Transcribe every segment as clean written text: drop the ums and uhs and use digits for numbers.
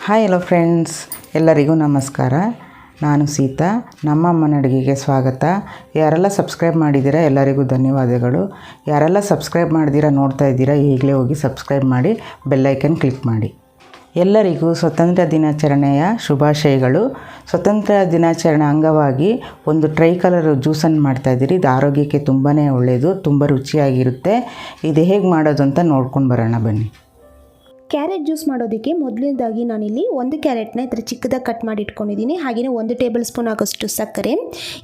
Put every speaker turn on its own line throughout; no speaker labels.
Hi hello friends, ಎಲ್ಲರಿಗೂ ನಮಸ್ಕಾರ. ನಾನು ಸೀತಾ. ನಮ್ಮಮ್ಮನ ಅಡುಗೆಗೆ ಸ್ವಾಗತ. ಯಾರೆಲ್ಲ ಸಬ್ಸ್ಕ್ರೈಬ್ ಮಾಡಿದ್ದೀರಾ ಎಲ್ಲರಿಗೂ ಧನ್ಯವಾದಗಳು. ಯಾರೆಲ್ಲ ಸಬ್ಸ್ಕ್ರೈಬ್ ಮಾಡಿದ್ದೀರಾ ನೋಡ್ತಾ ಇದ್ದೀರಾ, ಈಗಲೇ ಹೋಗಿ ಸಬ್ಸ್ಕ್ರೈಬ್ ಮಾಡಿ ಬೆಲ್ಲೈಕನ್ ಕ್ಲಿಕ್ ಮಾಡಿ. ಎಲ್ಲರಿಗೂ ಸ್ವತಂತ್ರ ದಿನಾಚರಣೆಯ ಶುಭಾಶಯಗಳು. ಸ್ವತಂತ್ರ ದಿನಾಚರಣೆ ಅಂಗವಾಗಿ ಒಂದು ಟ್ರೈ ಕಲರ್ ಜ್ಯೂಸನ್ನು ಮಾಡ್ತಾಯಿದ್ದೀರಿ. ಇದು ಆರೋಗ್ಯಕ್ಕೆ ತುಂಬಾ ಒಳ್ಳೆಯದು, ತುಂಬ ರುಚಿಯಾಗಿರುತ್ತೆ. ಇದು ಹೇಗೆ ಮಾಡೋದು ಅಂತ ನೋಡ್ಕೊಂಡು ಬರೋಣ ಬನ್ನಿ.
ಕ್ಯಾರೆಟ್ ಜ್ಯೂಸ್ ಮಾಡೋದಕ್ಕೆ ಮೊದಲನೇದಾಗಿ ನಾನಿಲ್ಲಿ ಒಂದು ಕ್ಯಾರೆಟ್ನ ಈ ಥರ ಚಿಕ್ಕದಾಗಿ ಕಟ್ ಮಾಡಿ ಇಟ್ಕೊಂಡಿದ್ದೀನಿ. ಹಾಗೆಯೇ 1 ಟೇಬಲ್ ಸ್ಪೂನ್ ಆಗೋಷ್ಟು ಸಕ್ಕರೆ.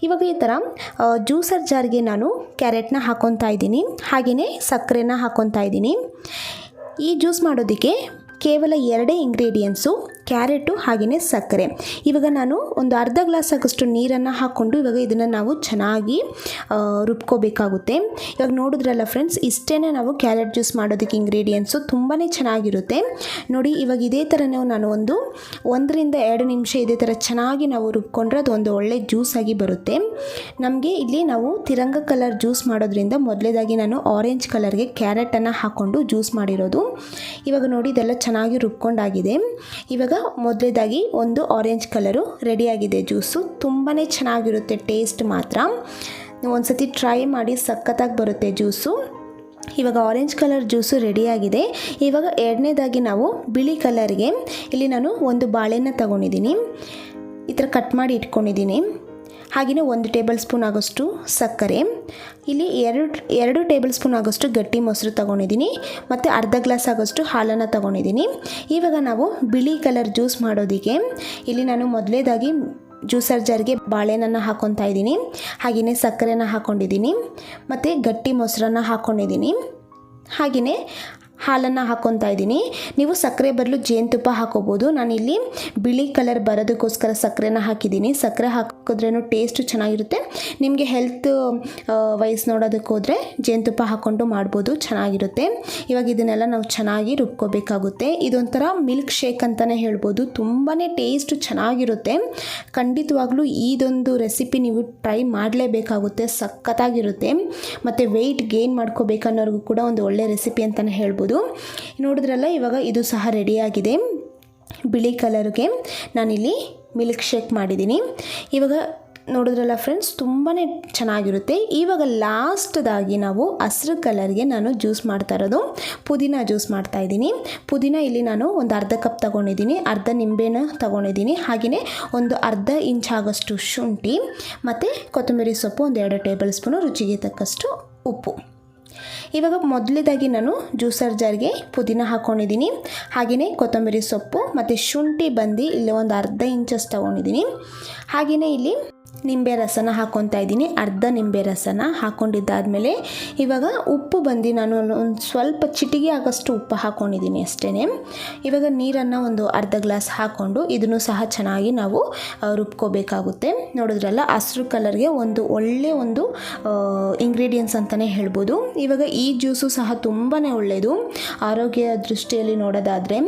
ಇವಾಗ ಈ ಥರ ಜ್ಯೂಸರ್ ಜಾರ್ಗೆ ನಾನು ಕ್ಯಾರೆಟ್ನ ಹಾಕ್ಕೊತಾ ಇದ್ದೀನಿ, ಹಾಗೆಯೇ ಸಕ್ಕರೆನ ಹಾಕ್ಕೊತಾ ಇದ್ದೀನಿ. ಈ ಜ್ಯೂಸ್ ಮಾಡೋದಕ್ಕೆ ಕೇವಲ 2 ಇಂಗ್ರೀಡಿಯೆಂಟ್ಸು, ಕ್ಯಾರೆಟು ಹಾಗೆಯೇ ಸಕ್ಕರೆ. ಇವಾಗ ನಾನು ಒಂದು ಅರ್ಧ ಗ್ಲಾಸ್ ಆಗೋಷ್ಟು ನೀರನ್ನು ಹಾಕ್ಕೊಂಡು ಇವಾಗ ಇದನ್ನು ನಾವು ಚೆನ್ನಾಗಿ ರುಬ್ಕೋಬೇಕಾಗುತ್ತೆ. ಇವಾಗ ನೋಡಿದ್ರಲ್ಲ ಫ್ರೆಂಡ್ಸ್, ಇಷ್ಟೇ ನಾವು ಕ್ಯಾರೆಟ್ ಜ್ಯೂಸ್ ಮಾಡೋದಕ್ಕೆ ಇಂಗ್ರೀಡಿಯೆಂಟ್ಸು. ತುಂಬಾ ಚೆನ್ನಾಗಿರುತ್ತೆ ನೋಡಿ. ಇವಾಗ ಇದೇ ಥರ ನಾನು 1 ರಿಂದ 2 ನಿಮಿಷ ಇದೇ ಥರ ಚೆನ್ನಾಗಿ ನಾವು ರುಬ್ಕೊಂಡ್ರೆ ಅದು ಒಂದು ಒಳ್ಳೆ ಜ್ಯೂಸ್ ಆಗಿ ಬರುತ್ತೆ. ನಮಗೆ ಇಲ್ಲಿ ನಾವು ತಿರಂಗ ಕಲರ್ ಜ್ಯೂಸ್ ಮಾಡೋದ್ರಿಂದ ಮೊದಲೇದಾಗಿ ನಾನು ಆರೆಂಜ್ ಕಲರ್ಗೆ ಕ್ಯಾರೆಟನ್ನು ಹಾಕ್ಕೊಂಡು ಜ್ಯೂಸ್ ಮಾಡಿರೋದು. ಇವಾಗ ನೋಡಿ ಇದೆಲ್ಲ ಚೆನ್ನಾಗಿ ರುಬ್ಕೊಂಡಾಗಿದೆ. ಇವಾಗ ಮೊದಲೇದಾಗಿ ಒಂದು ಆರೆಂಜ್ ಕಲರು ರೆಡಿಯಾಗಿದೆ ಜ್ಯೂಸು. ತುಂಬಾ ಚೆನ್ನಾಗಿರುತ್ತೆ ಟೇಸ್ಟ್ ಮಾತ್ರ. ನೀವು ಒಂದು ಸತಿ ಟ್ರೈ ಮಾಡಿ, ಸಖತ್ತಾಗಿ ಬರುತ್ತೆ ಜ್ಯೂಸು. ಇವಾಗ ಆರೆಂಜ್ ಕಲರ್ ಜ್ಯೂಸು ರೆಡಿಯಾಗಿದೆ. ಇವಾಗ ಎರಡನೇದಾಗಿ ನಾವು ಬಿಳಿ ಕಲರ್ಗೆ ಇಲ್ಲಿ ನಾನು ಒಂದು ಬಾಳೆನ ತಗೊಂಡಿದ್ದೀನಿ, ಈ ಥರ ಕಟ್ ಮಾಡಿ ಇಟ್ಕೊಂಡಿದ್ದೀನಿ. ಹಾಗೆಯೇ 1 ಟೇಬಲ್ ಸ್ಪೂನ್ ಆಗೋಷ್ಟು ಸಕ್ಕರೆ, ಇಲ್ಲಿ 2 ಟೇಬಲ್ ಸ್ಪೂನ್ ಆಗೋಷ್ಟು ಗಟ್ಟಿ ಮೊಸರು ತೊಗೊಂಡಿದ್ದೀನಿ, ಮತ್ತು ಅರ್ಧ ಗ್ಲಾಸ್ ಆಗೋಷ್ಟು ಹಾಲನ್ನು ತೊಗೊಂಡಿದ್ದೀನಿ. ಇವಾಗ ನಾವು ಬಿಳಿ ಕಲರ್ ಜ್ಯೂಸ್ ಮಾಡೋದಕ್ಕೆ ಇಲ್ಲಿ ನಾನು ಮೊದಲೇದಾಗಿ ಜ್ಯೂಸರ್ ಜಾರ್ಗೆ ಬಾಳೆಹಣ್ಣನ್ನು ಹಾಕ್ಕೊತಾ ಇದ್ದೀನಿ, ಹಾಗೆಯೇ ಸಕ್ಕರೆನ ಹಾಕ್ಕೊಂಡಿದ್ದೀನಿ, ಮತ್ತು ಗಟ್ಟಿ ಮೊಸರನ್ನು ಹಾಕ್ಕೊಂಡಿದ್ದೀನಿ, ಹಾಗೆಯೇ ಹಾಲನ್ನು ಹಾಕ್ಕೊತಾ ಇದ್ದೀನಿ. ನೀವು ಸಕ್ಕರೆ ಬದಲು ಜೇನುತುಪ್ಪ ಹಾಕೋಬೋದು. ನಾನಿಲ್ಲಿ ಬಿಳಿ ಕಲರ್ ಬರೋದಕ್ಕೋಸ್ಕರ ಸಕ್ಕರೆನ ಹಾಕಿದ್ದೀನಿ. ಸಕ್ಕರೆ ಹಾಕಿದ್ರೇನು ಟೇಸ್ಟು ಚೆನ್ನಾಗಿರುತ್ತೆ. ನಿಮಗೆ ಹೆಲ್ತ್ ವೈಸ್ ನೋಡೋದಕ್ಕೆ ಹೋದರೆ ಜೇನುತುಪ್ಪ ಹಾಕ್ಕೊಂಡು ಮಾಡ್ಬೋದು, ಚೆನ್ನಾಗಿರುತ್ತೆ. ಇವಾಗ ಇದನ್ನೆಲ್ಲ ನಾವು ಚೆನ್ನಾಗಿ ರುಬ್ಕೋಬೇಕಾಗುತ್ತೆ. ಇದೊಂಥರ ಮಿಲ್ಕ್ ಶೇಕ್ ಅಂತಲೇ ಹೇಳ್ಬೋದು. ತುಂಬಾ ಟೇಸ್ಟು ಚೆನ್ನಾಗಿರುತ್ತೆ. ಖಂಡಿತವಾಗ್ಲೂ ಇದೊಂದು ರೆಸಿಪಿ ನೀವು ಟ್ರೈ ಮಾಡಲೇಬೇಕಾಗುತ್ತೆ, ಸಖತ್ತಾಗಿರುತ್ತೆ. ಮತ್ತು ವೆಯ್ಟ್ ಗೇನ್ ಮಾಡ್ಕೋಬೇಕನ್ನೋರಿಗೂ ಕೂಡ ಒಂದು ಒಳ್ಳೆ ರೆಸಿಪಿ ಅಂತಲೇ ಹೇಳ್ಬೋದು. ನೋಡಿದ್ರಲ್ಲ, ಇವಾಗ ಇದು ಸಹ ರೆಡಿಯಾಗಿದೆ. ಬಿಳಿ ಕಲರ್ಗೆ ನಾನಿಲ್ಲಿ ಮಿಲ್ಕ್ ಶೇಕ್ ಮಾಡಿದ್ದೀನಿ. ಇವಾಗ ನೋಡಿದ್ರಲ್ಲ ಫ್ರೆಂಡ್ಸ್, ತುಂಬಾ ಚೆನ್ನಾಗಿರುತ್ತೆ. ಇವಾಗ ಲಾಸ್ಟ್ದಾಗಿ ನಾವು ಹಸಿರು ಕಲರ್ಗೆ ನಾನು ಜ್ಯೂಸ್ ಮಾಡ್ತಾ ಇರೋದು ಪುದೀನ ಜ್ಯೂಸ್ ಮಾಡ್ತಾ ಇದ್ದೀನಿ. ಪುದೀನ ಇಲ್ಲಿ ನಾನು ಒಂದು ಅರ್ಧ ಕಪ್ ತೊಗೊಂಡಿದ್ದೀನಿ, ಅರ್ಧ ನಿಂಬೆನ ತೊಗೊಂಡಿದ್ದೀನಿ, ಹಾಗೆಯೇ ಒಂದು ಅರ್ಧ ಇಂಚ್ ಆಗೋಷ್ಟು ಶುಂಠಿ, ಮತ್ತು ಕೊತ್ತಂಬರಿ ಸೊಪ್ಪು 2 ಟೇಬಲ್ ಸ್ಪೂನು, ರುಚಿಗೆ ತಕ್ಕಷ್ಟು ಉಪ್ಪು. ಇವಾಗ ಮೊದಲೇದಾಗಿ ನಾನು ಜ್ಯೂಸರ್ ಜಾರ್ಗೆ ಪುದೀನ ಹಾಕ್ಕೊಂಡಿದ್ದೀನಿ, ಹಾಗೆಯೇ ಕೊತ್ತಂಬರಿ ಸೊಪ್ಪು ಮತ್ತು ಶುಂಠಿ ಬಂದು ಇಲ್ಲಿ ಒಂದು ಅರ್ಧ ಇಂಚಷ್ಟು ತೊಗೊಂಡಿದ್ದೀನಿ. ಹಾಗೆಯೇ ಇಲ್ಲಿ ನಿಂಬೆ ರಸನ ಹಾಕ್ಕೊತಾ ಇದ್ದೀನಿ, ಅರ್ಧ ನಿಂಬೆ ರಸನ ಹಾಕ್ಕೊಂಡಿದ್ದಾದಮೇಲೆ ಇವಾಗ ಉಪ್ಪು ಬಂದು ನಾನು ಒಂದು ಸ್ವಲ್ಪ ಚಿಟಿಗೆ ಆಗೋಷ್ಟು ಉಪ್ಪು ಹಾಕ್ಕೊಂಡಿದ್ದೀನಿ ಅಷ್ಟೇ. ಇವಾಗ ನೀರನ್ನು ಒಂದು ಅರ್ಧ ಗ್ಲಾಸ್ ಹಾಕ್ಕೊಂಡು ಇದನ್ನು ಸಹ ಚೆನ್ನಾಗಿ ನಾವು ರುಬ್ಕೋಬೇಕಾಗುತ್ತೆ. ನೋಡಿದ್ರಲ್ಲ, ಹಸಿರು ಕಲರ್ಗೆ ಒಂದು ಒಳ್ಳೆ ಒಂದು ಇಂಗ್ರೀಡಿಯೆಂಟ್ಸ್ ಅಂತಲೇ ಹೇಳ್ಬೋದು. ಇವಾಗ ಈ ಜ್ಯೂಸು ಸಹ ತುಂಬಾ ಒಳ್ಳೆಯದು ಆರೋಗ್ಯ ದೃಷ್ಟಿಯಲ್ಲಿ ನೋಡೋದಾದರೆ.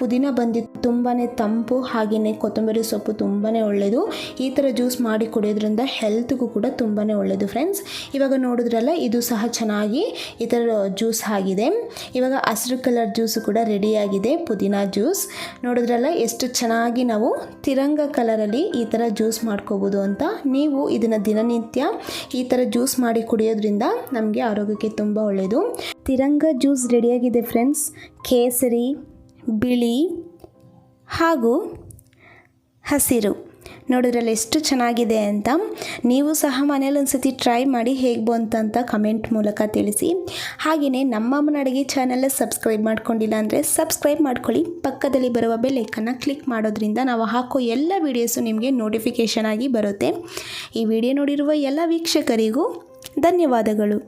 ಪುದೀನ ಬಂದು ತುಂಬಾ ತಂಪು, ಹಾಗೆಯೇ ಕೊತ್ತಂಬರಿ ಸೊಪ್ಪು ತುಂಬಾ ಒಳ್ಳೆಯದು. ಈ ಥರ ಜ್ಯೂಸ್ ಮಾಡಿ ಕುಡಿಯೋದ್ರಿಂದ ಹೆಲ್ತ್ಗೂ ಕೂಡ ತುಂಬಾ ಒಳ್ಳೆಯದು ಫ್ರೆಂಡ್ಸ್. ಇವಾಗ ನೋಡಿದ್ರಲ್ಲ, ಇದು ಸಹ ಚೆನ್ನಾಗಿ ಈ ಥರ ಜ್ಯೂಸ್ ಆಗಿದೆ. ಇವಾಗ ಹಸಿರು ಕಲರ್ ಜ್ಯೂಸು ಕೂಡ ರೆಡಿಯಾಗಿದೆ, ಪುದೀನ ಜ್ಯೂಸ್. ನೋಡಿದ್ರಲ್ಲ ಎಷ್ಟು ಚೆನ್ನಾಗಿ ನಾವು ತಿರಂಗ ಕಲರಲ್ಲಿ ಈ ಥರ ಜ್ಯೂಸ್ ಮಾಡ್ಕೋಬೋದು ಅಂತ. ನೀವು ಇದನ್ನು ದಿನನಿತ್ಯ ಈ ಥರ ಜ್ಯೂಸ್ ಮಾಡಿ ಕುಡಿಯೋದ್ರಿಂದ ನಮಗೆ ಆರೋಗ್ಯಕ್ಕೆ ತುಂಬ ಒಳ್ಳೆಯದು. ತಿರಂಗ ಜ್ಯೂಸ್ ರೆಡಿಯಾಗಿದೆ ಫ್ರೆಂಡ್ಸ್. ಕೇಸರಿ, ಬಿಳಿ ಹಾಗೂ ಹಸಿರು. ನೋಡಿದ್ರಲ್ಲಿ ಎಷ್ಟು ಚೆನ್ನಾಗಿದೆ ಅಂತ. ನೀವು ಸಹ ಮನೇಲಿ ಒಂದು ಸತಿ ಟ್ರೈ ಮಾಡಿ ಹೇಗೆ ಬಂತಂತ ಕಮೆಂಟ್ ಮೂಲಕ ತಿಳಿಸಿ. ಹಾಗೆಯೇ ನಮ್ಮಮ್ಮನ ಅಡುಗೆ ಚಾನಲ್ ಸಬ್ಸ್ಕ್ರೈಬ್ ಮಾಡ್ಕೊಂಡಿಲ್ಲ ಅಂದರೆ ಸಬ್ಸ್ಕ್ರೈಬ್ ಮಾಡ್ಕೊಳ್ಳಿ. ಪಕ್ಕದಲ್ಲಿ ಬರುವ ಬೆಲ್ ಐಕನ್ನ ಕ್ಲಿಕ್ ಮಾಡೋದ್ರಿಂದ ನಾವು ಹಾಕೋ ಎಲ್ಲ ವೀಡಿಯೋಸು ನಿಮಗೆ ನೋಟಿಫಿಕೇಷನ್ ಆಗಿ ಬರುತ್ತೆ. ಈ ವಿಡಿಯೋ ನೋಡಿರುವ ಎಲ್ಲ ವೀಕ್ಷಕರಿಗೂ ಧನ್ಯವಾದಗಳು.